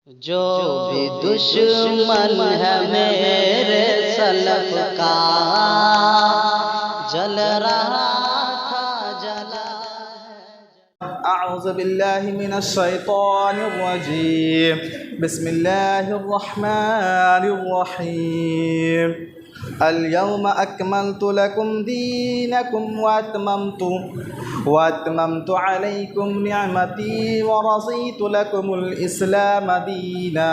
جو بھی دشمن ہے میرے سلف کا جل رہا تھا جلا اعوذ باللہ من الشیطان الرجیم بسم اللہ الرحمن الرحیم اليوم اکملت لکم دینکم واتممت علیکم نعمتی ورضیت لکم الاسلام دینا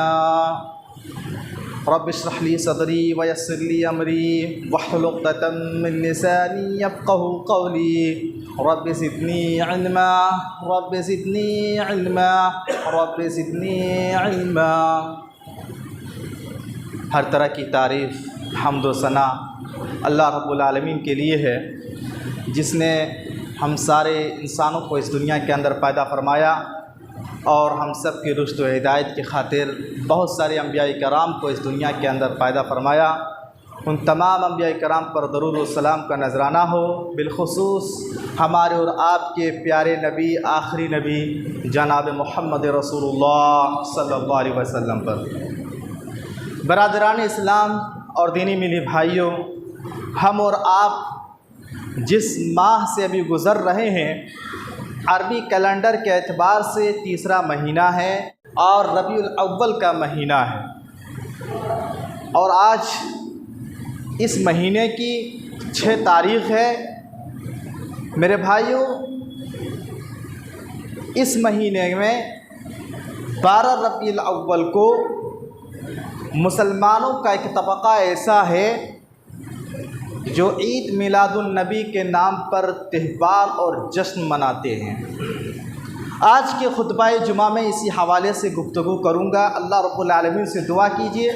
رب اشرح لي صدري ويسر لي امري واحلل عقدة من لساني يفقهوا قولي رب زدني علما رب زدني علما رب زدني علما۔ ہر طرح کی تعریف حمد و ثنا اللہ رب العالمین کے لیے ہے، جس نے ہم سارے انسانوں کو اس دنیا کے اندر پیدا فرمایا اور ہم سب کی رشد و ہدایت کی خاطر بہت سارے انبیاء کرام کو اس دنیا کے اندر پیدا فرمایا۔ ان تمام انبیاء کرام پر درود و سلام کا نذرانہ ہو، بالخصوص ہمارے اور آپ کے پیارے نبی آخری نبی جناب محمد رسول اللہ صلی اللہ علیہ وسلم پر۔ برادران اسلام اور دینی ملی بھائیوں، ہم اور آپ جس ماہ سے ابھی گزر رہے ہیں، عربی کیلنڈر کے اعتبار سے تیسرا مہینہ ہے اور ربیع الاول کا مہینہ ہے، اور آج اس مہینے کی 6 تاریخ ہے۔ میرے بھائیوں، اس مہینے میں 12 ربیع الاول کو مسلمانوں کا ایک طبقہ ایسا ہے جو عید میلاد النبی کے نام پر تہوار اور جشن مناتے ہیں۔ آج کے خطبہ جمعہ میں اسی حوالے سے گفتگو کروں گا۔ اللہ رب العالمین سے دعا کیجیے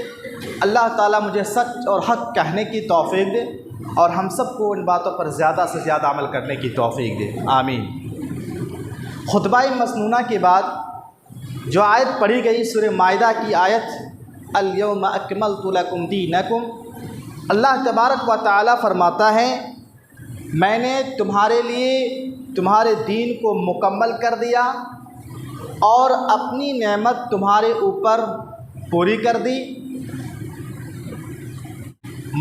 اللہ تعالیٰ مجھے سچ اور حق کہنے کی توفیق دے اور ہم سب کو ان باتوں پر زیادہ سے زیادہ عمل کرنے کی توفیق دے، آمین۔ خطبہ مسنونہ کے بعد جو آیت پڑھی گئی سورہ مائدہ کی آیت الیوم اکملت لکم دینکم، اللہ تبارک و تعالیٰ فرماتا ہے میں نے تمہارے لیے تمہارے دین کو مکمل کر دیا اور اپنی نعمت تمہارے اوپر پوری کر دی۔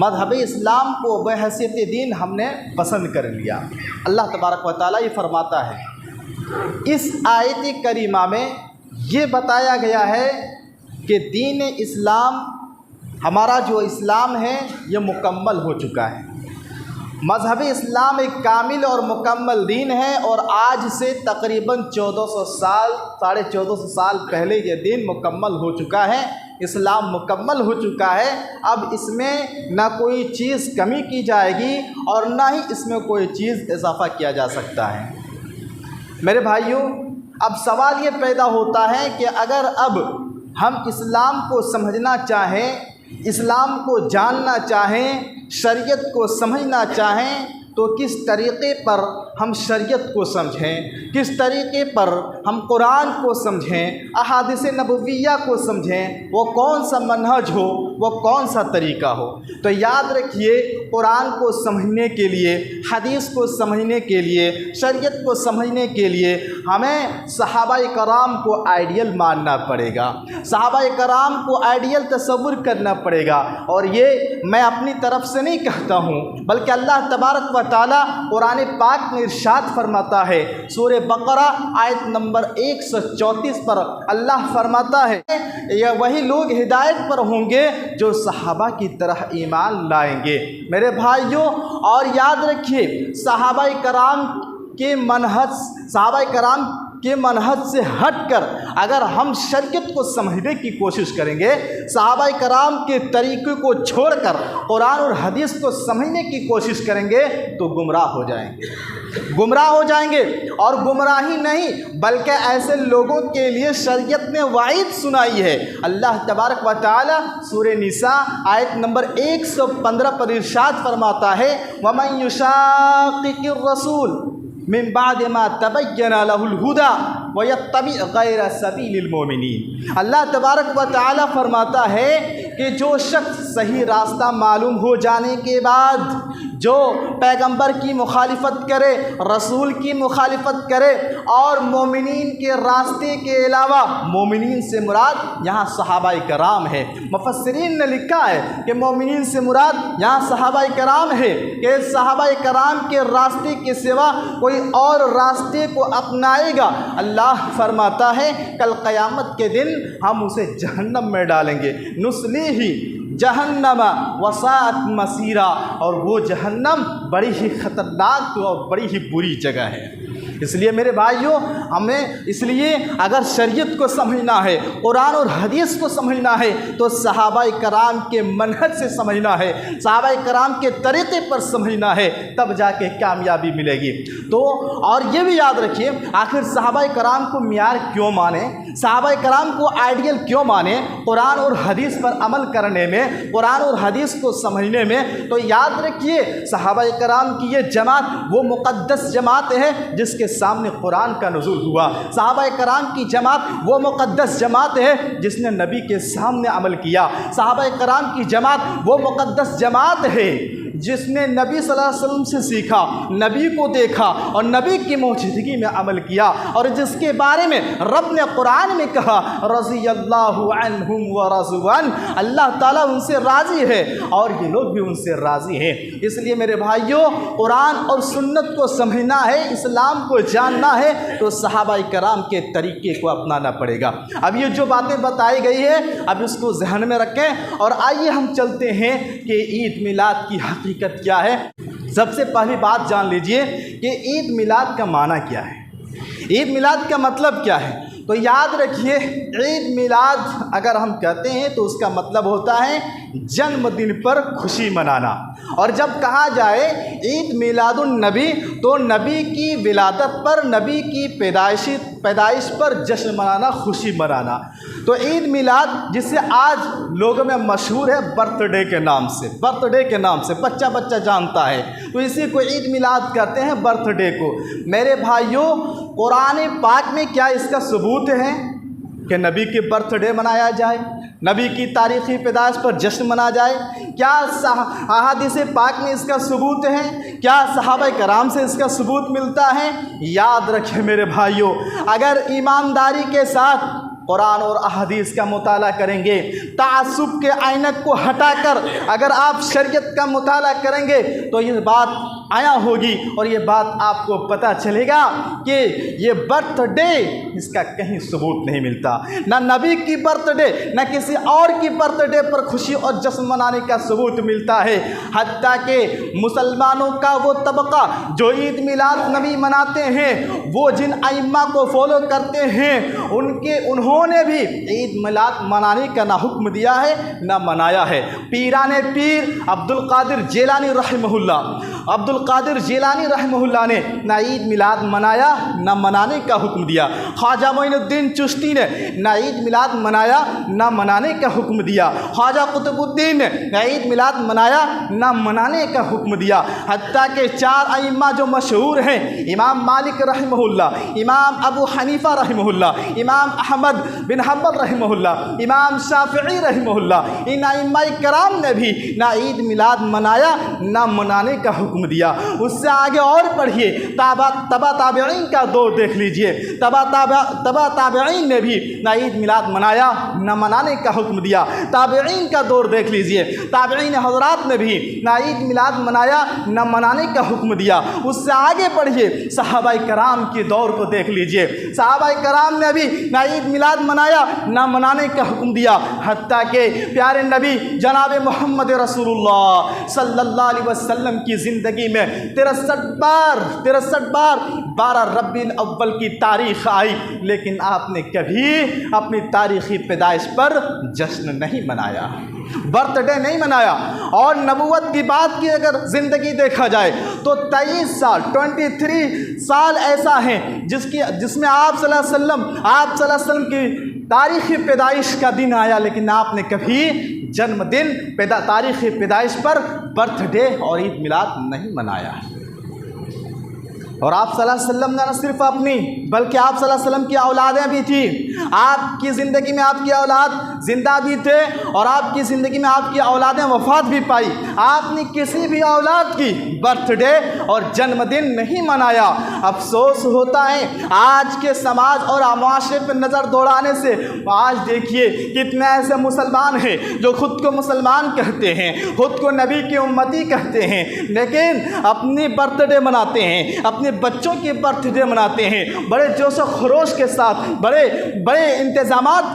مذہب اسلام کو بحیثیت دین ہم نے پسند کر لیا۔ اللہ تبارک و تعالیٰ یہ فرماتا ہے۔ اس آیت کریمہ میں یہ بتایا گیا ہے کہ دین اسلام، ہمارا جو اسلام ہے یہ مکمل ہو چکا ہے۔ مذہب اسلام ایک کامل اور مکمل دین ہے، اور آج سے تقریباً 1400 سال پہلے یہ دین مکمل ہو چکا ہے، اسلام مکمل ہو چکا ہے۔ اب اس میں نہ کوئی چیز کمی کی جائے گی اور نہ ہی اس میں کوئی چیز اضافہ کیا جا سکتا ہے۔ میرے بھائیوں، اب سوال یہ پیدا ہوتا ہے کہ اگر اب ہم اسلام کو سمجھنا چاہیں، اسلام کو جاننا چاہیں، شریعت کو سمجھنا چاہیں، تو کس طریقے پر ہم شریعت کو سمجھیں، کس طریقے پر ہم قرآن کو سمجھیں، احادیث نبویہ کو سمجھیں، وہ کون سا منہج ہو، وہ کون سا طریقہ ہو؟ تو یاد رکھیے، قرآن کو سمجھنے کے لیے، حدیث کو سمجھنے کے لیے، شریعت کو سمجھنے کے لیے ہمیں صحابہ کرام کو آئیڈیل ماننا پڑے گا، صحابہ کرام کو آئیڈیل تصور کرنا پڑے گا۔ اور یہ میں اپنی طرف سے نہیں کہتا ہوں، بلکہ اللہ تبارک و تعالیٰ قرآن پاک میں ارشاد فرماتا ہے، سورہ بقرہ آیت نمبر 134 پر اللہ فرماتا ہے یہ وہی لوگ ہدایت پر ہوں گے جو صحابہ کی طرح ایمان لائیں گے۔ میرے بھائیوں، اور یاد رکھیے، صحابہ کرام کے منہج سے ہٹ کر اگر ہم شریعت کو سمجھنے کی کوشش کریں گے، صحابہ کرام کے طریقے کو چھوڑ کر قرآن اور حدیث کو سمجھنے کی کوشش کریں گے تو گمراہ ہو جائیں گے۔ اور گمراہی نہیں بلکہ ایسے لوگوں کے لیے شریعت نے وعید سنائی ہے۔ اللہ تبارک و تعالی سورہ نساء آیت نمبر 115 پر ارشاد فرماتا ہے وَمَن يُشَاقِقِ الرَّسُولَ من بعد ما تبین له الہدی ویتبع غیر سبیل المؤمنین۔ اللہ تبارک و تعالی فرماتا ہے کہ جو شخص صحیح راستہ معلوم ہو جانے کے بعد جو پیغمبر کی مخالفت کرے، رسول کی مخالفت کرے اور مومنین کے راستے کے علاوہ، مومنین سے مراد یہاں صحابہ کرام ہے۔ مفسرین نے لکھا ہے کہ مومنین سے مراد یہاں صحابہ کرام ہے کہ صحابہ کرام کے راستے کے سوا کوئی اور راستے کو اپنائے گا، اللہ فرماتا ہے کل قیامت کے دن ہم اسے جہنم میں ڈالیں گے، نصلیہ جہنم وساعت مسیرا، اور وہ جہنم بڑی ہی خطرناک اور بڑی ہی بری جگہ ہے۔ اس لیے میرے بھائیوں، ہمیں اس لیے اگر شریعت کو سمجھنا ہے، قرآن اور حدیث کو سمجھنا ہے، تو صحابہ کرام کے منہج سے سمجھنا ہے، صحابہ کرام کے طریقے پر سمجھنا ہے، تب جا کے کامیابی ملے گی۔ تو اور یہ بھی یاد رکھیے، آخر صحابہ کرام کو معیار کیوں مانیں، صحابہ کرام کو آئیڈیل کیوں مانیں قرآن اور حدیث پر عمل کرنے میں، قرآن اور حدیث کو سمجھنے میں؟ تو یاد رکھیے صحابہ کرام کی یہ جماعت وہ مقدس جماعت ہے جس کے سامنے قرآن کا نزول ہوا، صحابہ کرام کی جماعت وہ مقدس جماعت ہے جس نے نبی کے سامنے عمل کیا، صحابہ کرام کی جماعت وہ مقدس جماعت ہے جس نے نبی صلی اللہ علیہ وسلم سے سیکھا، نبی کو دیکھا اور نبی کی موجودگی میں عمل کیا، اور جس کے بارے میں رب نے قرآن میں کہا رضی اللہ عنہم ورضوا عنہ، اللہ تعالیٰ ان سے راضی ہے اور یہ لوگ بھی ان سے راضی ہیں۔ اس لیے میرے بھائیوں، قرآن اور سنت کو سمجھنا ہے، اسلام کو جاننا ہے، تو صحابہ کرام کے طریقے کو اپنانا پڑے گا۔ اب یہ جو باتیں بتائی گئی ہے، اب اس کو ذہن میں رکھیں، اور آئیے ہم چلتے ہیں کہ عید میلاد کی حقیقت کیا ہے۔ سب سے پہلی بات جان لیجئے کہ عید میلاد کا معنی کیا ہے، عید میلاد کا مطلب کیا ہے۔ تو یاد رکھیے، عید میلاد اگر ہم کہتے ہیں تو اس کا مطلب ہوتا ہے جنم دن پر خوشی منانا، اور جب کہا جائے عید میلاد النبی تو نبی کی ولادت پر، نبی کی پیدائش پر جشن منانا، خوشی منانا۔ تو عید میلاد جسے آج لوگوں میں مشہور ہے برتھ ڈے کے نام سے، برتھ ڈے کے نام سے بچہ جانتا ہے، تو اسی کو عید میلاد کہتے ہیں، برتھ ڈے کو۔ میرے بھائیوں، قرآن پاک میں کیا اس کا ثبوت ہے کہ نبی کے برتھ ڈے منایا جائے، نبی کی تاریخی پیدائش پر جشن منا جائے؟ کیا احادیث پاک میں اس کا ثبوت ہے؟ کیا صحابہ کرام سے اس کا ثبوت ملتا ہے؟ یاد رکھیں میرے بھائیوں، اگر ایمانداری کے ساتھ قرآن اور احادیث کا مطالعہ کریں گے، تعصب کے عینک کو ہٹا کر اگر آپ شریعت کا مطالعہ کریں گے، تو یہ بات آیا ہوگی اور یہ بات آپ کو پتہ چلے گا کہ یہ برتھ ڈے اس کا کہیں ثبوت نہیں ملتا، نہ نبی کی برتھ ڈے نہ کسی اور کی برتھ ڈے پر خوشی اور جشن منانے کا ثبوت ملتا ہے۔ حتیٰ کہ مسلمانوں کا وہ طبقہ جو عید میلاد نبی مناتے ہیں، وہ جن ائمہ کو فالو کرتے ہیں، انہوں نے بھی عید میلاد منانے کا نہ حکم دیا ہے نہ منایا ہے۔ پیران پیر عبد القادر جیلانی رحمہ اللہ نے نہ عید میلاد منایا نہ منانے کا حکم دیا۔ خواجہ معین الدین چشتی نے نہ عید میلاد منایا نہ منانے کا حکم دیا۔ خواجہ قطب الدین نے نہ عید میلاد منایا نہ منانے کا حکم دیا۔ حتیٰ کہ 4 ائمہ جو مشہور ہیں، امام مالک رحمہ اللہ، امام ابو حنیفہ رحمہ اللہ، امام احمد بن حنبل رحمہ اللہ، امام شافعی رحمہ اللہ، ان ائمہ کرام نے بھی نہ عید میلاد منایا نہ منانے کا حکم دیا۔ اس سے آگے اور پڑھیے، تبع تابعین کا دور دیکھ لیجئے، تبع تابعین نے بھی نہ عید میلاد منایا نہ منانے کا حکم دیا۔ تابعین کا دور دیکھ لیجئے، تابعین حضرات نے بھی نہ عید میلاد منایا نہ منانے کا حکم دیا۔ اس سے آگے پڑھیے، صحابہ کرام کے دور کو دیکھ لیجئے، صحابہ کرام نے بھی نہ عید میلاد منایا نہ منانے کا حکم دیا۔ حتیٰ کہ پیارے نبی جناب محمد رسول اللہ صلی اللہ علیہ وسلم کی زندگی میں 63 بار 12 ربیع الاول کی تاریخ آئی، لیکن آپ نے کبھی اپنی تاریخی پیدائش پر جشن نہیں منایا، برتھ ڈے نہیں منایا۔ اور نبوت کی بات کی اگر زندگی دیکھا جائے تو 23 سال ایسا ہیں جس میں آپ صلی اللہ علیہ وسلم کی تاریخی پیدائش کا دن آیا، لیکن آپ نے کبھی جنم دن تاریخی پیدائش پر برتھ ڈے اور عید میلاد نہیں منایا۔ اور آپ صلی اللہ علیہ وسلم نے نہ صرف اپنی بلکہ آپ صلی اللہ علیہ وسلم کی اولادیں بھی تھیں. آپ کی زندگی میں آپ کی اولاد زندہ بھی تھے اور آپ کی زندگی میں آپ کی اولادیں وفات بھی پائی. آپ نے کسی بھی اولاد کی برتھ ڈے اور جنم دن نہیں منایا. افسوس ہوتا ہے آج کے سماج اور معاشرے پہ نظر دوڑانے سے. آج دیکھیے کتنے ایسے مسلمان ہیں جو خود کو مسلمان کہتے ہیں, خود کو نبی کی امتی کہتے ہیں, لیکن اپنی برتھ ڈے مناتے ہیں, اپنے بچوں کی برتھ ڈے مناتے ہیں, بڑے جوش و خروش کے ساتھ, بڑے انتظامات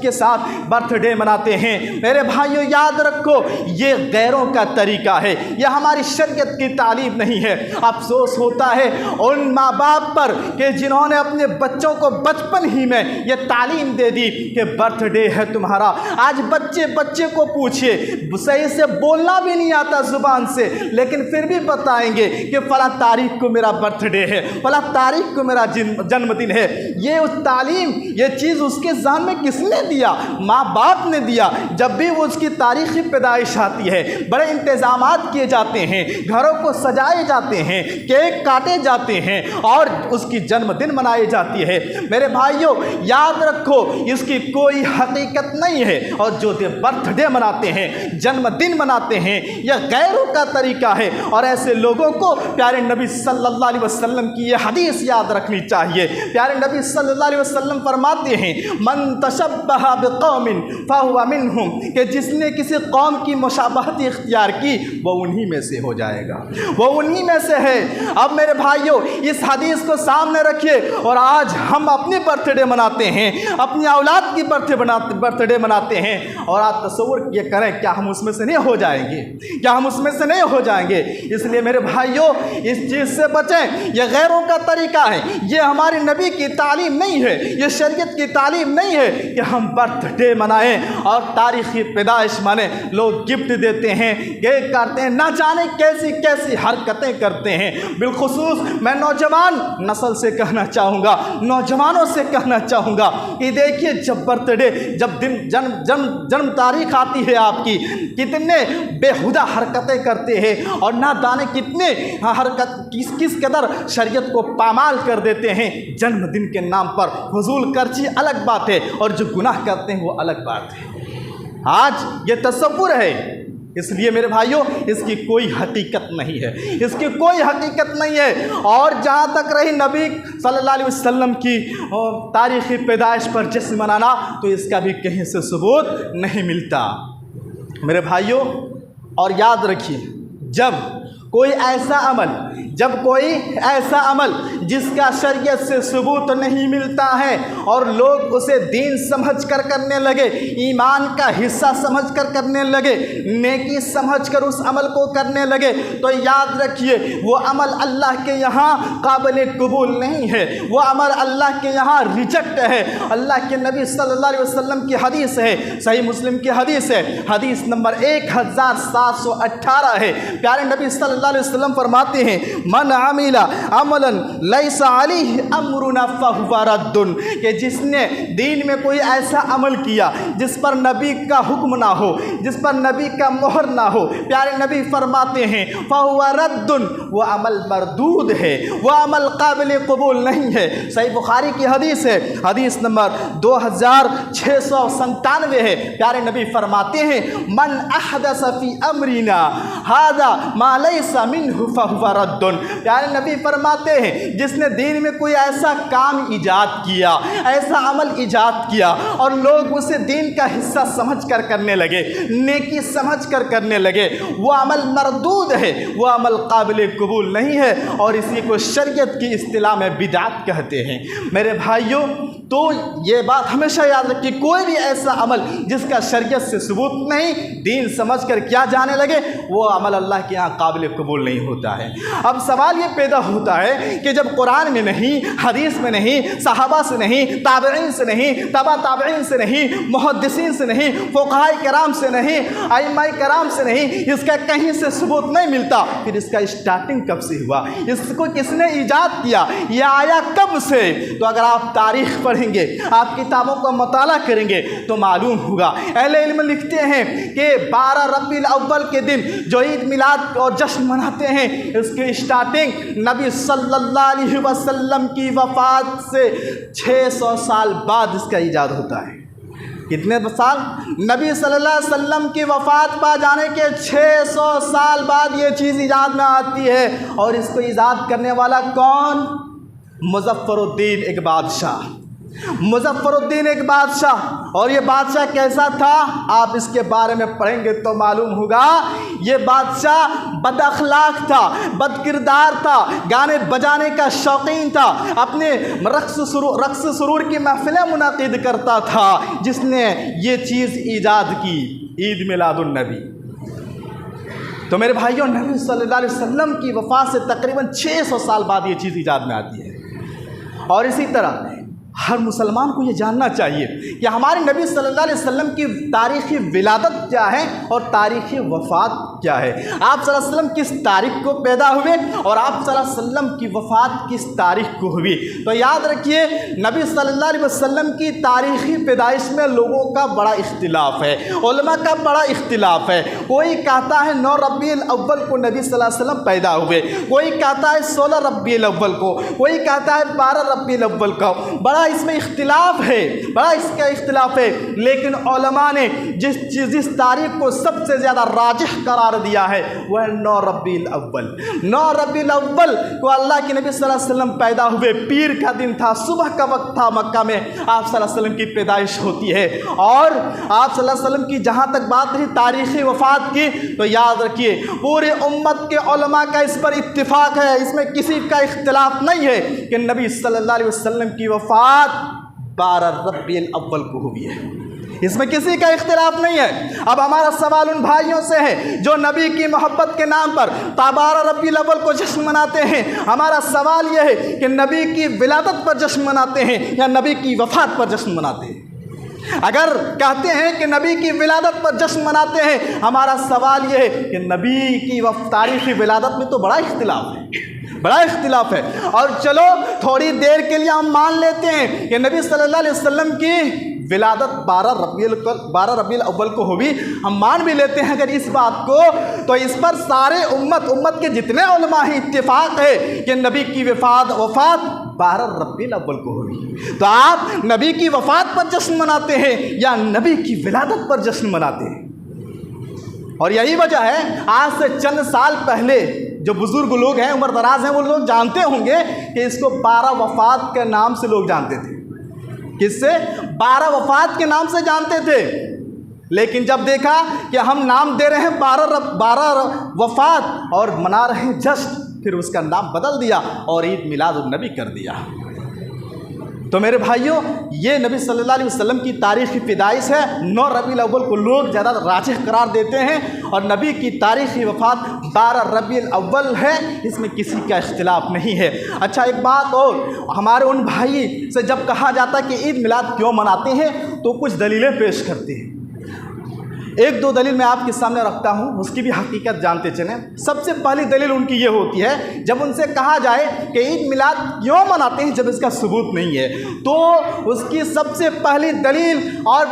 کے ساتھ برتھ ڈے مناتے ہیں. میرے بھائیوں یاد رکھو یہ غیروں کا طریقہ ہے, یہ ہماری شریعت کی تعلیم نہیں ہے. افسوس ہوتا ہے ان ماں باپ پر کہ جنہوں نے اپنے بچوں کو بچپن ہی میں یہ تعلیم دے دی کہ برتھ ڈے ہے تمہارا. آج بچے کو پوچھئے, صحیح سے بولنا بھی نہیں آتا زبان سے, لیکن پھر بھی بتائیں گے کہ فلاں تاریخ کو میرا برتھ ڈے ہے, فلاں تاریخ کو میرا جنم دن ہے. یہ اس تعلیم, یہ چیز اس کے ذہن میں کس نے دیا؟ ماں باپ نے دیا. جب بھی وہ اس کی تاریخی پیدائش آتی ہے بڑے انتظامات کیے جاتے ہیں, گھروں کو سجائے جاتے ہیں, کیک کاٹے جاتے ہیں اور اس کی جنم دن منائی جاتی ہے. میرے بھائیوں یاد رکھو اس کی کوئی حقیقت نہیں ہے, اور جو برتھ ڈے مناتے ہیں, جنم دن مناتے ہیں, یہ غیروں کا طریقہ ہے. اور ایسے لوگوں کو پیارے نبی صلی اللہ علیہ وسلم کی یہ حدیث یاد رکھنی چاہیے. پیارے نبی صلی اللہ علیہ وسلم فرماتے ہیں من تشبہ بقوم فہو منہم, کہ جس نے کسی قوم کی مشابہت اختیار کی وہ انہی میں سے ہو جائے گا, وہ انہی میں سے ہے. اب میرے بھائیوں اس حدیث کو سامنے رکھیے, اور آج ہم اپنی برتھ ڈے مناتے ہیں, اپنی اولاد کی برتھ ڈے مناتے ہیں, اور آپ تصور یہ کریں کیا ہم اس میں سے نہیں ہو جائیں گے؟ کیا ہم اس میں سے نہیں ہو جائیں گے؟ اس لیے میرے بھائیوں اس چیز سے بچیں. یہ غیروں کا طریقہ ہے, یہ ہمارے نبی کی تعلیم نہیں ہے, یہ شریعت کی تعلیم نہیں ہے کہ ہم برتھ ڈے منائیں اور تاریخی پیدائش منائیں. لوگ گفٹ دیتے ہیں, کیک کاٹتے ہیں, نہ جانے کیسی کیسی حرکتیں کرتے ہیں. بالخصوص میں نوجوان نسل سے کہنا چاہوں گا, نوجوانوں سے کہنا چاہوں گا کہ دیکھیے جب برتھ ڈے, جب جنم تاریخ آتی ہے آپ کی, کتنے بےہودہ حرکتیں کرتے ہیں اور نہ جانے کتنے کس قدر شریعت کو پامال کر دیتے ہیں. جنم دن کے نام پر فضول خرچی الگ بات ہے, اور جو گناہ کرتے ہیں وہ الگ بات ہے. آج یہ تصور ہے, اس لیے میرے بھائیوں اس کی کوئی حقیقت نہیں ہے, اس کی کوئی حقیقت نہیں ہے. اور جہاں تک رہی نبی صلی اللہ علیہ وسلم کی تاریخی پیدائش پر جشن منانا, تو اس کا بھی کہیں سے ثبوت نہیں ملتا. میرے بھائیوں اور یاد رکھیے جب کوئی ایسا عمل جس کا شریعت سے ثبوت نہیں ملتا ہے اور لوگ اسے دین سمجھ کر کرنے لگے, ایمان کا حصہ سمجھ کر کرنے لگے, نیکی سمجھ کر اس عمل کو کرنے لگے, تو یاد رکھیے وہ عمل اللہ کے یہاں قابل قبول نہیں ہے, وہ عمل اللہ کے یہاں ریجیکٹ ہے. اللہ کے نبی صلی اللہ علیہ وسلم کی حدیث ہے, صحیح مسلم کی حدیث ہے, حدیث نمبر 1718 ہے. پیارے نبی صلی اللہ علیہ وسلم فرماتے ہیں من عمل عملا لیس علیہ امرنا فہو رد, کہ جس نے دین میں کوئی ایسا عمل کیا جس پر نبی کا حکم نہ ہو, جس پر نبی کا مہر نہ ہو, پیارے نبی فرماتے ہیں فہو رد, وہ عمل مردود ہے, وہ عمل قابل قبول نہیں ہے. صحیح بخاری کی حدیث ہے, حدیث نمبر 2697 ہے. پیارے نبی فرماتے ہیں من احدث فی امرنا ھذا ما لیس منہ فہو رد. پیارے نبی فرماتے ہیں جس نے دین میں کوئی ایسا کام ایجاد کیا, ایسا عمل ایجاد کیا اور لوگ اسے دین کا حصہ سمجھ کر کرنے لگے, نیکی سمجھ کر کرنے لگے, وہ عمل مردود ہے, وہ عمل قابل قبول نہیں ہے, اور اسی کو شریعت کی اصطلاح میں بدعت کہتے ہیں. میرے بھائیوں تو یہ بات ہمیشہ یاد رکھیے, کوئی بھی ایسا عمل جس کا شریعت سے ثبوت نہیں, دین سمجھ کر کیا جانے لگے, وہ عمل اللہ کے یہاں قابل قبول نہیں ہوتا ہے. اب سوال یہ پیدا ہوتا ہے کہ جب قرآن میں نہیں, حدیث میں نہیں, صحابہ سے نہیں, تابعین سے نہیں, تبع تابعین سے نہیں, محدثین سے نہیں, فقہاء کرام سے نہیں, ائمہ کرام سے نہیں, اس کا کہیں سے ثبوت نہیں ملتا, پھر اس کا اسٹارٹنگ کب سے ہوا, اس کو کس نے ایجاد کیا, یہ آیا کب سے؟ تو اگر آپ تاریخ پڑھیں پڑھیں گے، آپ کتابوں کا مطالعہ کریں گے تو معلوم ہوگا۔ اہل علم لکھتے ہیں کہ 12 ربیع الاول کے دن جو عید میلاد اور جشن مناتے ہیں، اس کی اسٹارٹنگ نبی صلی اللہ علیہ وسلم کی وفات سے 600 سال بعد اس کا ایجاد ہوتا ہے۔ کتنے سال؟ نبی صلی اللہ علیہ وسلم کی وفات پا جانے کے 600 سال بعد یہ چیز ایجاد میں آتی ہے۔ اور اس کو ایجاد کرنے والا کون؟ مظفر الدین ایک بادشاہ، مظفر الدین ایک بادشاہ۔ اور یہ بادشاہ کیسا تھا؟ آپ اس کے بارے میں پڑھیں گے تو معلوم ہوگا۔ یہ بادشاہ بد اخلاق تھا، بد کردار تھا، گانے بجانے کا شوقین تھا، اپنے رقص سرور کی محفلیں منعقد کرتا تھا، جس نے یہ چیز ایجاد کی، عید میلاد النبی۔ تو میرے بھائیوں، نبی صلی اللہ علیہ وسلم کی وفات سے تقریباً 600 سال بعد یہ چیز ایجاد میں آتی ہے۔ اور اسی طرح ہر مسلمان کو یہ جاننا چاہیے کہ ہمارے نبی صلی اللہ علیہ وسلم کی تاریخی ولادت کیا ہے اور تاریخی وفات کیا ہے۔ آپ صلی اللہ علیہ وسلم کس تاریخ کو پیدا ہوئے اور آپ صلی اللہ علیہ وسلم کی وفات کس تاریخ کو ہوئی؟ تو یاد رکھیے، نبی صلی اللہ علیہ وسلم کی تاریخی پیدائش میں لوگوں کا بڑا اختلاف ہے، علماء کا بڑا اختلاف ہے۔ کوئی کہتا ہے 9 ربیع الاول کو نبی صلی اللہ علیہ وسلم پیدا ہوئے، کوئی کہتا ہے 16 ربیع الاول کو، کوئی کہتا ہے 12 ربیع الاول کو۔ بڑا اس میں اختلاف ہے، بڑا اس کا اختلاف ہے، لیکن علماء نے جس تاریخ کو سب سے زیادہ راجح قرار دیا ہے وہ ہے 9 ربیع الاول۔ 9 ربیع الاول کو اللہ کے نبی صلی اللہ علیہ وسلم پیدا ہوئے، پیر کا دن تھا، صبح کا وقت تھا، مکہ میں آپ صلی اللہ علیہ وسلم کی پیدائش ہوتی ہے۔ اور آپ صلی اللہ علیہ وسلم کی جہاں تک بات رہی تاریخی وفات کی، تو یاد رکھیے پورے امت کے علماء کا اس پر اتفاق ہے، اس میں کسی کا اختلاف نہیں ہے کہ نبی صلی اللہ علیہ وسلم کی وفات 12 ربیع الاول کو ہوئی ہے، اس میں کسی کا اختلاف نہیں ہے۔ اب ہمارا سوال ان بھائیوں سے ہے جو نبی کی محبت کے نام پر 12 ربیع الاول کو جشن مناتے ہیں، ہمارا سوال یہ ہے کہ نبی کی ولادت پر جشن مناتے ہیں یا نبی کی وفات پر جشن مناتے ہیں؟ اگر کہتے ہیں کہ نبی کی ولادت پر جشن مناتے ہیں، ہمارا سوال یہ ہے کہ نبی کی تاریخی ولادت میں تو بڑا اختلاف ہے، بڑا اختلاف ہے۔ اور چلو تھوڑی دیر کے لیے ہم مان لیتے ہیں کہ نبی صلی اللہ علیہ وسلم کی ولادت 12 ربیع الاول کو ہوئی، ہم مان بھی لیتے ہیں اگر اس بات کو، تو اس پر سارے امت کے جتنے علماء ہیں اتفاق ہے کہ نبی کی وفات 12 ربیع الاول کو ہوئی۔ تو آپ نبی کی وفات پر جشن مناتے ہیں یا نبی کی ولادت پر جشن مناتے ہیں؟ اور یہی وجہ ہے آج سے چند سال پہلے جو بزرگ لوگ ہیں، عمر دراز ہیں، وہ لوگ جانتے ہوں گے کہ اس کو 12 وفات کے نام سے لوگ جانتے تھے۔ کس سے؟ 12 وفات کے نام سے جانتے تھے۔ لیکن جب دیکھا کہ ہم نام دے رہے ہیں 12 وفات اور منا رہے ہیں جشن، پھر اس کا نام بدل دیا اور عید میلاد النبی کر دیا۔ تو میرے بھائیوں، یہ نبی صلی اللہ علیہ وسلم کی تاریخی پیدائش ہے، 9 ربیع الاول کو لوگ زیادہ راجح قرار دیتے ہیں، اور نبی کی تاریخی وفات 12 ربیع الاول ہے، اس میں کسی کا اختلاف نہیں ہے۔ اچھا، ایک بات اور، ہمارے ان بھائی سے جب کہا جاتا ہے کہ عید میلاد کیوں مناتے ہیں تو کچھ دلیلیں پیش کرتے ہیں۔ ایک دو دلیل میں آپ کے سامنے رکھتا ہوں، اس کی بھی حقیقت جانتے چلیں۔ سب سے پہلی دلیل ان کی یہ ہوتی ہے، جب ان سے کہا جائے کہ عید میلاد کیوں مناتے ہیں جب اس کا ثبوت نہیں ہے، تو اس کی سب سے پہلی دلیل اور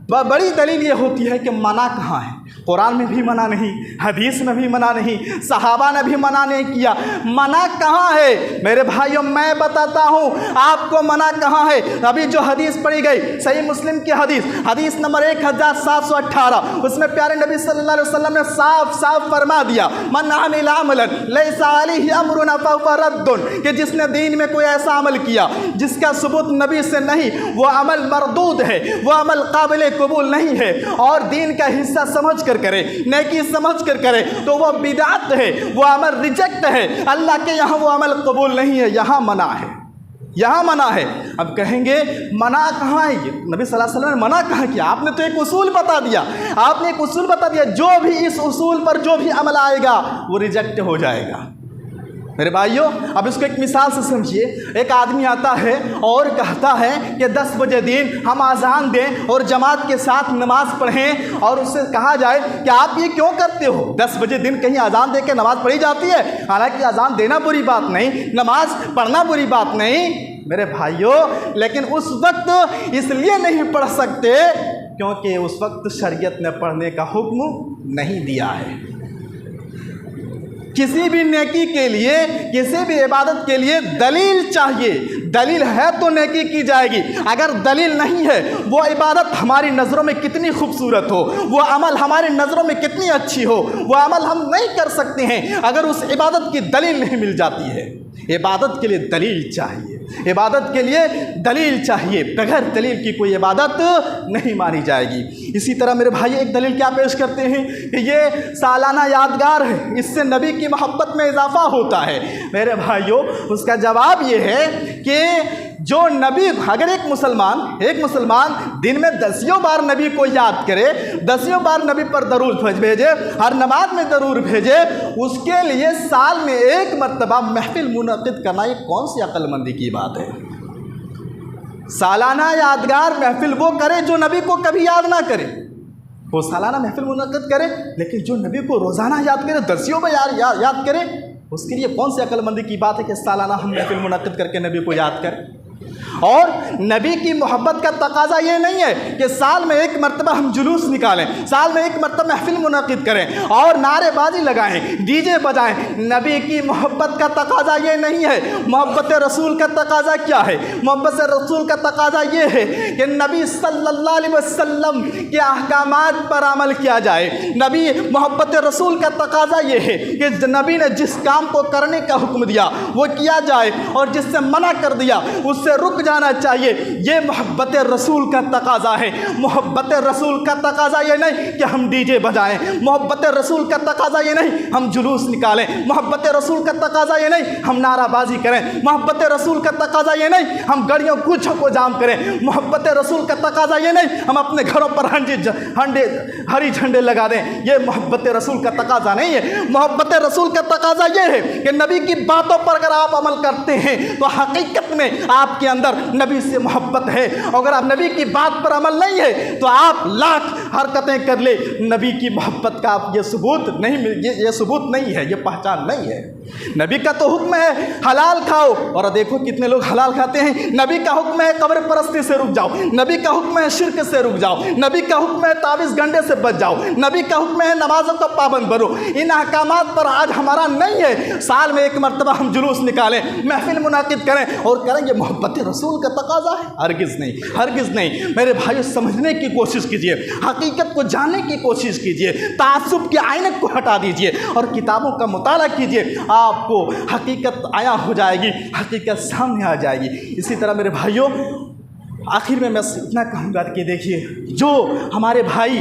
بڑی دلیل یہ ہوتی ہے کہ منع کہاں ہے۔ قرآن میں بھی منع نہیں، حدیث میں بھی منع نہیں، صحابہ نے بھی منع نہیں کیا۔ منع کہاں ہے میرے بھائیوں؟ میں بتاتا ہوں آپ کو منع کہاں ہے۔ ابھی جو حدیث پڑھی گئی، صحیح مسلم کی حدیث نمبر 1718، اس میں پیارے نبی صلی اللہ علیہ وسلم نے صاف فرما دیا، من عمل عملا لیس علیہ امرنا فہو رد، کہ جس نے دین میں کوئی ایسا عمل کیا جس کا ثبوت نبی سے نہیں، وہ عمل مردود ہے، وہ عمل قابل قبول نہیں ہے، اور دین کا حصہ سمجھ کر کرے، نیکی سمجھ کر کرے تو وہ بدعت ہے، وہ عمل ریجیکٹ ہے، اللہ کے یہاں وہ عمل قبول نہیں ہے، یہاں منع ہے، یہاں منع ہے۔ اب کہیں گے منع کہاں ہے؟ یہ نبی صلی اللہ علیہ وسلم نے منع کہاں کیا؟ آپ نے تو ایک اصول بتا دیا، آپ نے ایک اصول بتا دیا، جو بھی اس اصول پر جو بھی عمل آئے گا وہ ریجیکٹ ہو جائے گا۔ میرے بھائیوں، اب اس کو ایک مثال سے سمجھیے۔ ایک آدمی آتا ہے اور کہتا ہے کہ 10 بجے دن ہم اذان دیں اور جماعت کے ساتھ نماز پڑھیں، اور اس سے کہا جائے کہ آپ یہ کیوں کرتے ہو؟ 10 بجے دن کہیں اذان دے کے نماز پڑھی جاتی ہے؟ حالانکہ اذان دینا بری بات نہیں، نماز پڑھنا بری بات نہیں، میرے بھائیوں، لیکن اس وقت اس لیے نہیں پڑھ سکتے کیونکہ اس وقت شریعت نے پڑھنے کا حکم نہیں دیا ہے۔ کسی بھی نیکی کے لیے، کسی بھی عبادت کے لیے دلیل چاہیے، دلیل ہے تو نیکی کی جائے گی، اگر دلیل نہیں ہے، وہ عبادت ہماری نظروں میں کتنی خوبصورت ہو، وہ عمل ہماری نظروں میں کتنی اچھی ہو، وہ عمل ہم نہیں کر سکتے ہیں اگر اس عبادت کی دلیل نہیں مل جاتی ہے۔ عبادت کے لیے دلیل چاہیے، عبادت کے لیے دلیل چاہیے، بغیر دلیل کی کوئی عبادت نہیں مانی جائے گی۔ اسی طرح میرے بھائی ایک دلیل کیا پیش کرتے ہیں کہ یہ سالانہ یادگار ہے، اس سے نبی کی محبت میں اضافہ ہوتا ہے۔ میرے بھائیوں، اس کا جواب یہ ہے کہ جو نبی، اگر ایک مسلمان دن میں 10 بار نبی کو یاد کرے، 10 بار نبی پر درود بھیجے، ہر نماز میں درود بھیجے، اس کے لیے سال میں ایک مرتبہ محفل منعقد کرنا یہ کون سی عقل مندی کی بات ہے؟ سالانہ یادگار محفل وہ کرے جو نبی کو کبھی یاد نہ کرے، وہ سالانہ محفل منعقد کرے، لیکن جو نبی کو روزانہ یاد کرے، 10 بار یاد کرے، اس کے لیے کون سی عقل مندی کی بات ہے کہ سالانہ ہم محفل منعقد کر کے نبی کو یاد کریں؟ اور نبی کی محبت کا تقاضا یہ نہیں ہے کہ سال میں ایک مرتبہ ہم جلوس نکالیں، سال میں ایک مرتبہ محفل منعقد کریں اور نعرے بازی لگائیں، ڈی جے بجائیں۔ نبی کی محبت کا تقاضا یہ نہیں ہے۔ محبت رسول کا تقاضا کیا ہے؟ محبت رسول کا تقاضا یہ ہے کہ نبی صلی اللہ علیہ وسلم کے احکامات پر عمل کیا جائے۔ نبی محبت رسول کا تقاضا یہ ہے کہ نبی نے جس کام کو کرنے کا حکم دیا وہ کیا جائے، اور جس سے منع کر دیا اس سے رک جانا چاہیے۔ یہ محبت رسول کا تقاضا ہے۔ محبت رسول کا تقاضا یہ نہیں کہ ہم ڈی جے بجائیں، محبت رسول کا تقاضا یہ نہیں ہم جلوس نکالیں، محبت رسول کا تقاضا یہ نہیں ہم نعرہ بازی کریں، محبت رسول کا تقاضا یہ نہیں ہم گاڑیوں کوچھوں کو جام کریں، محبت رسول کا تقاضا یہ نہیں ہم اپنے گھروں پر ہری جھنڈے لگا دیں۔ یہ محبت رسول کا تقاضا نہیں ہے۔ محبت رسول کا تقاضا یہ ہے کہ نبی کی باتوں پر اگر آپ عمل کرتے ہیں تو حقیقت میں آپ کے اندر نبی سے محبت ہے، اگر آپ نبی کی بات پر عمل نہیں ہے تو آپ لاکھ حرکتیں کر لے، نبی کی محبت کا یہ ثبوت نہیں ہے، یہ پہچان نہیں ہے۔ نبی کا تو حکم ہے حلال کھاؤ، اور دیکھو کتنے لوگ حلال کھاتے ہیں۔ نبی کا حکم ہے قبر پرستی سے رک جاؤ، نبی کا حکم ہے شرک سے رک جاؤ، نبی کا حکم ہے تعویذ گنڈے سے بچ جاؤ، نبی کا حکم ہے نمازوں کا پابند بنو۔ ان احکامات پر آج ہمارا نہیں ہے۔ سال میں ایک مرتبہ ہم جلوس نکالیں، محفل منعقد کریں اور کریں، یہ محبت رسول کا تقاضا ہے؟ ہرگز نہیں، ہرگز نہیں۔ میرے بھائیو، سمجھنے کی کوشش کیجئے، حقیقت کو جاننے کی کوشش کیجئے، تعصب کی عینت کو ہٹا دیجئے اور کتابوں کا مطالعہ کیجئے، آپ کو حقیقت عیاں ہو جائے گی، حقیقت سامنے آ جائے گی۔ اسی طرح میرے بھائیوں، آخر میں اتنا کہوں گا کہ دیکھیے، جو ہمارے بھائی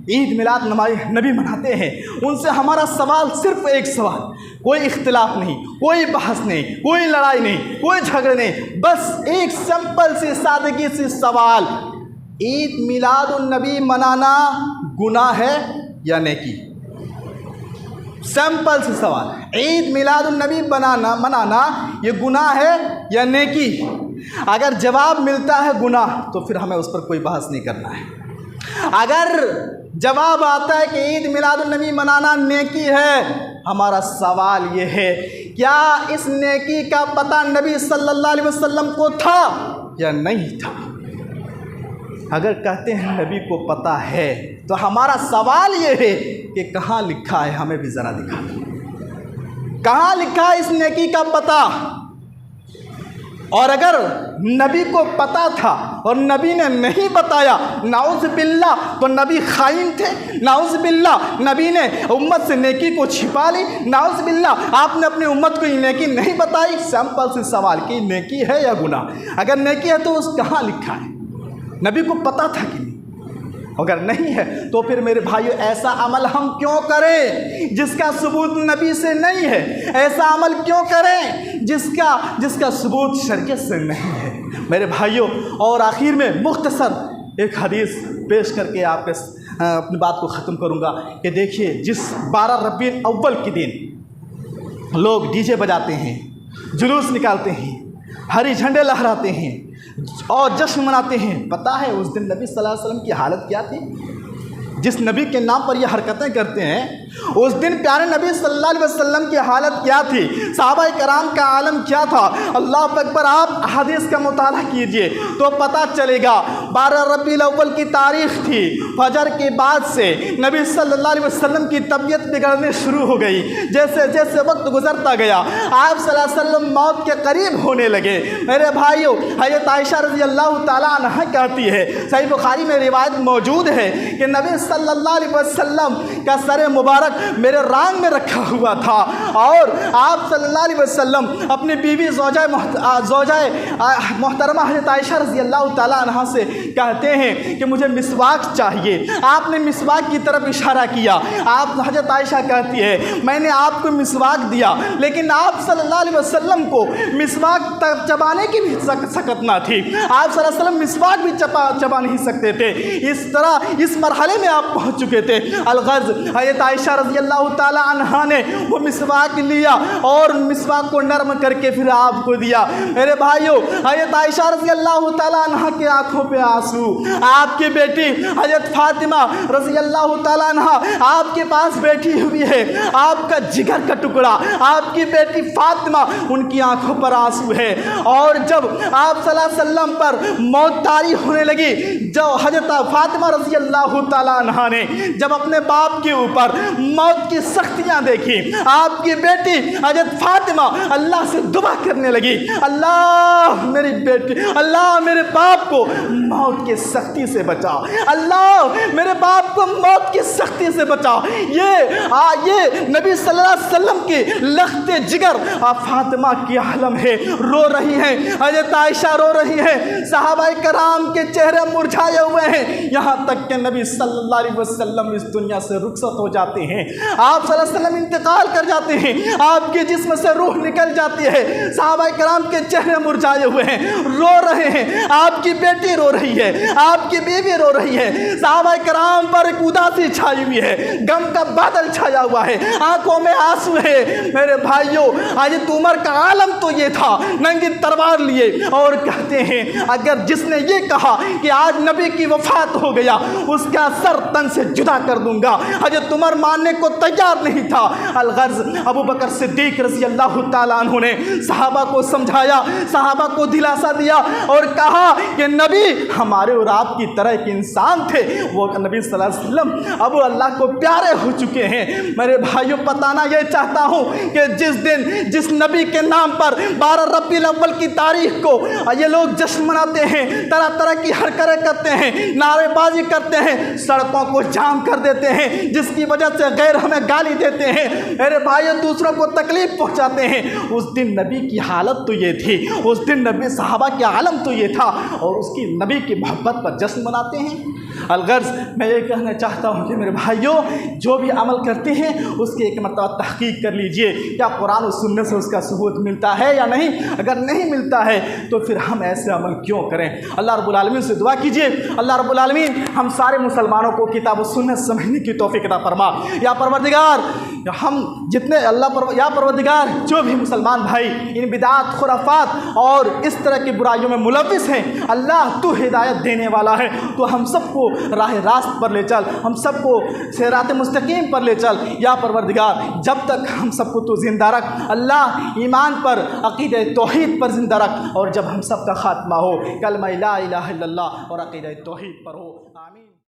عید میلاد نبی مناتے ہیں، ان سے ہمارا سوال صرف ایک سوال، کوئی اختلاف نہیں، کوئی بحث نہیں، کوئی لڑائی نہیں، کوئی جھگڑے نہیں، بس ایک سمپل سی سادگی سی سوال، عید میلاد النبی منانا گناہ ہے یا نیکی؟ سمپل سی سوال، عید میلاد النبی منانا یہ گناہ ہے یا نیکی؟ اگر جواب ملتا ہے گناہ تو پھر ہمیں اس پر کوئی بحث نہیں کرنا ہے۔ اگر جواب آتا ہے کہ عید میلاد النبی منانا نیکی ہے، ہمارا سوال یہ ہے کیا اس نیکی کا پتہ نبی صلی اللہ علیہ وسلم کو تھا یا نہیں تھا؟ اگر کہتے ہیں نبی کو پتہ ہے تو ہمارا سوال یہ ہے کہ کہاں لکھا ہے، ہمیں بھی ذرا دکھا دو، کہاں لکھا ہے اس نیکی کا پتہ؟ اور اگر نبی کو پتہ تھا اور نبی نے نہیں بتایا، نعوذ باللہ، تو نبی خائن تھے، نعوذ باللہ نبی نے امت سے نیکی کو چھپا لی، نعوذ باللہ آپ نے اپنی امت کو یہ نیکی نہیں بتائی۔ سمپل سی سوال کہ نیکی ہے یا گناہ؟ اگر نیکی ہے تو اس کہاں لکھا ہے؟ نبی کو پتہ تھا کہ نہیں؟ اگر نہیں ہے تو پھر میرے بھائیو ایسا عمل ہم کیوں کریں جس کا ثبوت نبی سے نہیں ہے؟ ایسا عمل کیوں کریں جس کا ثبوت شریعت سے نہیں ہے؟ میرے بھائیو، اور آخر میں مختصر ایک حدیث پیش کر کے آپ اپنی بات کو ختم کروں گا کہ دیکھیے، جس 12 ربیع الاول کے دن لوگ ڈی جے بجاتے ہیں، جلوس نکالتے ہیں، ہری جھنڈے لہراتے ہیں اور جشن مناتے ہیں، پتہ ہے اس دن نبی صلی اللہ علیہ وسلم کی حالت کیا تھی؟ جس نبی کے نام پر یہ حرکتیں کرتے ہیں اس دن پیارے نبی صلی اللہ علیہ وسلم کی حالت کیا تھی، صحابہ کرام کا عالم کیا تھا؟ اللہ اکبر، آپ حدیث کا مطالعہ کیجئے تو پتہ چلے گا۔ 12 ربیع الاول کی تاریخ تھی، فجر کے بعد سے نبی صلی اللہ علیہ وسلم کی طبیعت بگڑنے شروع ہو گئی۔ جیسے جیسے وقت گزرتا گیا آپ صلی اللہ علیہ وسلم موت کے قریب ہونے لگے۔ میرے بھائیوں، حضرت عائشہ رضی اللہ تعالیٰ عنہ کہتی ہے، صحیح بخاری میں روایت موجود ہے کہ نبی صلی اللہ علیہ وسلم کا سر مبارک میرے رانگ میں رکھا ہوا تھا، اور آپ صلی اللہ علیہ وسلم اپنی بیوی زوجہ محترمہ حضرت عائشہ رضی اللہ تعالیٰ عنہ سے کہتے ہیں کہ مجھے مسواک چاہیے۔ آپ نے مسواک کی طرف اشارہ کیا۔ آپ حضرت عائشہ کہتی ہے میں نے آپ کو مسواک دیا، لیکن آپ صلی اللہ علیہ وسلم کو مسواک چبانے کی بھی سکت نہ تھی۔ آپ صلی اللہ علیہ وسلم مسواک بھی چبا نہیں سکتے تھے۔ اس طرح اس مرحلے میں آپ پہنچ چکے تھے۔ الغرض حضرت عائشہ رضی اللہ تعالی عنہا نے وہ مسواک لیا اور مسواک کو نرم کر کے پھر آپ کو دیا۔ میرے بھائیوں، حضرت عائشہ رضی اللہ تعالی عنہا کے آنکھوں پہ آنسو، آپ کی بیٹی حضرت فاطمہ رضی اللہ تعالی عنہا آپ کے پاس بیٹھی ہوئی ہے، آپ کا جگر کا ٹکڑا، آپ کی بیٹی فاطمہ، ان کی آنکھوں پر آنسو ہے۔ اور جب آپ صلی اللہ علیہ وسلم پر موت طاری ہونے لگی، جو حضرت فاطمہ رضی اللہ تعالی عنہا نے جب اپنے باپ کے اوپر موت کی سختیاں دیکھی، آپ کی بیٹی حضرت فاطمہ اللہ سے دعا کرنے لگی، اللہ میری بیٹی، اللہ میرے باپ کو موت کی سختی سے بچا، اللہ میرے باپ کو موت کی سختی سے بچا۔ یہ نبی صلی اللہ علیہ وسلم کی لخت جگر فاطمہ کی عالم ہے، رو رہی ہیں، حضرت عائشہ رو رہی ہیں، صحابہ کرام کے چہرے مرجھائے ہوئے ہیں، یہاں تک کہ نبی صلی اللہ علیہ وسلم اس دنیا سے رخصت ہو جاتے ہیں، آپ صلی اللہ علیہ وسلم انتقال کر جاتے ہیں، آپ کے جسم سے روح نکل جاتی ہے، صحابہ کرام کے چہرے مرجھائے ہوئے ہیں، رو رہے ہیں، آپ کی بیٹی رو رہی ہے، آپ کی بیوی رو رہی ہے، صحابہ کرام پر ایک اداسی چھائی ہوئی ہے، غم کا بادل چھایا ہوا ہے، آنکھوں میں آنسو ہے۔ میرے بھائیوں، حضرت عمر کا عالم تو یہ تھا، ننگی تلوار لیے اور کہتے ہیں اگر جس نے یہ کہا کہ آج نبی کی وفات ہو گیا اس کا سر تن سے جدا کر دوں گا، حضرت عمر ماننے کو تیار نہیں تھا۔ الغرض ابو بکر صدیق رضی اللہ تعالیٰ عنہ نے صحابہ کو سمجھایا، صحابہ کو دلاسا دیا اور کہا کہ نبی ہمارے اور آپ کی طرح ایک انسان تھے، وہ نبی صلی اللہ علیہ وسلم اب اللہ کو پیارے ہو چکے ہیں۔ میرے بھائیوں، بتانا یہ چاہتا ہوں کہ جس دن جس نبی کے نام پر 12 ربیع الاول کی تاریخ کو یہ لوگ جشن مناتے ہیں، طرح طرح کی حرکتیں کرتے ہیں، نعرے بازی کرتے ہیں، سڑکوں کو جام کر دیتے ہیں، جس کی وجہ سے غیر ہمیں گالی دیتے ہیں، میرے بھائیوں دوسروں کو تکلیف پہنچاتے ہیں، اس دن نبی کی حالت تو یہ تھی، اس دن نبی صحابہ کے عالم تو یہ تھا، اور اس کی نبی کی محبت پر جشن مناتے ہیں۔ الغرض میں یہ کہنا چاہتا ہوں کہ میرے بھائیوں، جو بھی عمل کرتے ہیں اس کی ایک مرتبہ تحقیق کر لیجئے، کیا قرآن و سنت سے اس کا ثبوت ملتا ہے یا نہیں؟ اگر نہیں ملتا ہے تو پھر ہم ایسے عمل کیوں کریں؟ اللہ رب العالمین سے دعا کیجئے، اللہ رب العالمین ہم سارے مسلمانوں کو کتاب و سنت سمجھنے کی توفیق عطا فرما۔ یا پروردگار، ہم جتنے یا پروردگار جو بھی مسلمان بھائی ان بدعات، خرافات اور اس طرح کی برائیوں میں ملوث ہیں، اللہ تو ہدایت دینے والا ہے، تو ہم سب کو راہ راست پر لے چل، ہم سب کو صراط مستقیم پر لے چل۔ یا پروردگار، جب تک ہم سب کو تو زندہ رکھ، اللہ ایمان پر، عقیدہ توحید پر زندہ رکھ، اور جب ہم سب کا خاتمہ ہو کلمہ لا الہ الا اللہ اور عقیدہ توحید پر ہو، آمین۔